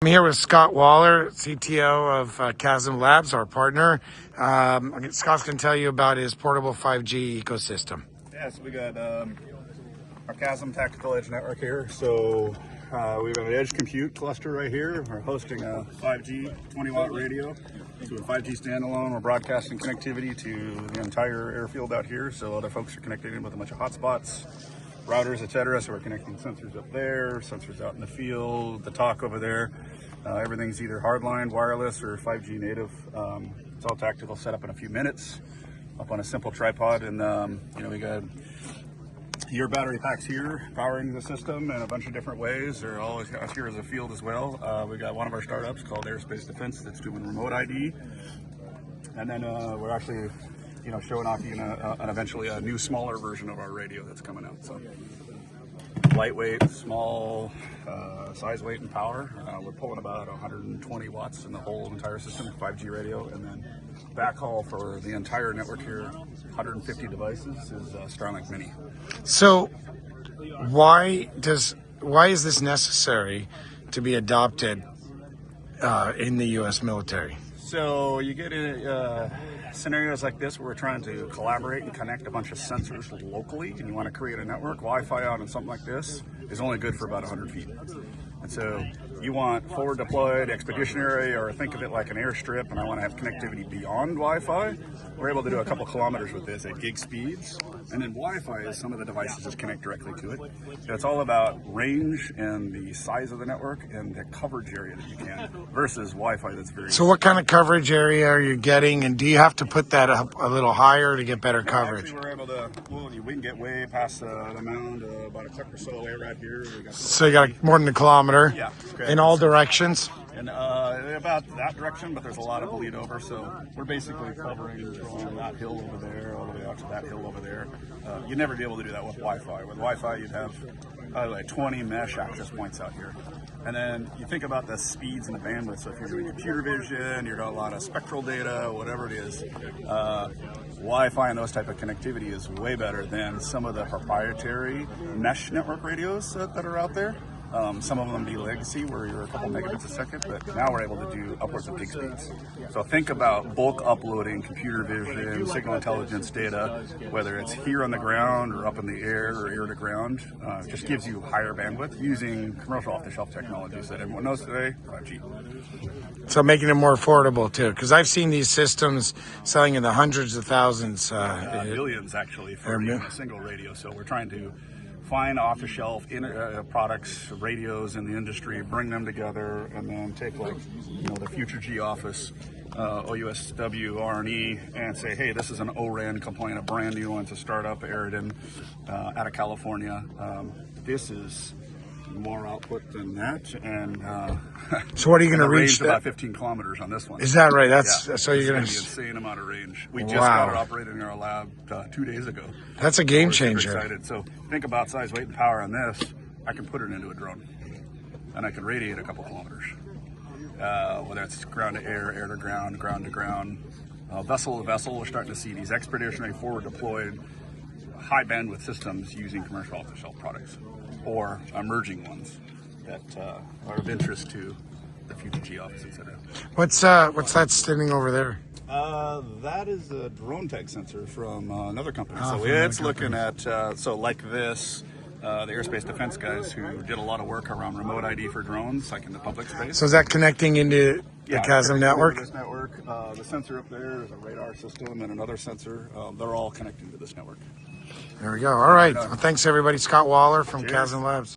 here with Scott Waller, CTO of Kahsm-Labs, our partner. Scott's going to tell you about his portable 5G ecosystem. Yeah, so we got our Kahsm Tactical Edge Network here. So we've got an edge compute cluster right here. We're hosting a 5G 20-watt radio. So a 5G standalone. We're broadcasting connectivity to the entire airfield out here. So other folks are connected in with a bunch of hotspots, routers, etc. So we're connecting sensors up there, sensors out in the field, the talk over there. Everything's either hardline, wireless, or 5G native. It's all tactical, set up in a few minutes, up on a simple tripod, and we got your battery packs here powering the system in a bunch of different ways. They're all out here as a field as well. We got one of our startups called Aerospace Defense that's doing remote ID, and then we're actually showing off and eventually a new smaller version of our radio that's coming out. So lightweight, small, size, weight, and power. We're pulling about 120 watts in the whole entire system, 5G radio, and then backhaul for the entire network here, 150 devices, is Starlink Mini. So why is this necessary to be adopted in the U.S. military? So you get scenarios like this where we're trying to collaborate and connect a bunch of sensors locally, and you want to create a network. Wi-Fi out on something like this is only good for about 100 feet. And so you want forward deployed, expeditionary, or think of it like an airstrip, and I want to have connectivity beyond Wi-Fi. We're able to do a couple kilometers with this at gig speeds. And then Wi-Fi is some of the devices just connect directly to it. It's all about range and the size of the network and the coverage area that you can versus Wi-Fi that's very... So what kind of coverage area are you getting, and do you have to put that up a little higher to get better coverage? Actually, we're able to, we can get way past the mound, about a click or so away right here. So you got more than a kilometer? Yeah. Okay. In all directions? And about that direction, but there's a lot of bleed over, so we're basically covering from that hill over there all the way out to that hill over there. You'd never be able to do that with Wi-Fi. With Wi-Fi, you'd have like 20 mesh access points out here. And then you think about the speeds and the bandwidth. So if you're doing computer vision, you're doing a lot of spectral data, whatever it is, Wi-Fi and those type of connectivity is way better than some of the proprietary mesh network radios that are out there. Some of them be legacy where you're a couple megabits a second, but now we're able to do upwards of gig speeds. So think about bulk uploading computer vision, signal intelligence data, whether it's here on the ground or up in the air or air to ground, just gives you higher bandwidth using commercial off-the-shelf technologies that everyone knows today, 5G. So making it more affordable too, because I've seen these systems selling in the hundreds of thousands. Millions actually for a single radio. So we're trying to find off-the-shelf products, radios in the industry, bring them together, and then take like the Future G Office, OUSW, RNE, and say, hey, this is an ORAN compliant, a brand new one to start up, Aridin, out of California. This is more output than that, and so what are you going to reach? About 15 kilometers on this one. Is that right? That's so you're going to be an insane amount of range. We just got it operating in our lab 2 days ago. That's a game changer. Super excited. So think about size, weight, and power on this. I can put it into a drone, and I can radiate a couple kilometers. Whether it's ground to air, air to ground, ground to ground, vessel to vessel. We're starting to see these expeditionary, forward deployed, high bandwidth systems using commercial off-the-shelf products, or emerging ones that are of interest to the Future G Office, etc. What's that standing over there? That is a drone tag sensor from another company. So it's looking at like this. The Aerospace Defense guys who did a lot of work around remote ID for drones, like in the public space. So is that connecting into the Kahsm network? This network. The sensor up there is a radar system and another sensor. They're all connecting to this network. There we go. All right. Well, thanks, everybody. Scott Waller from Kahsm-Labs.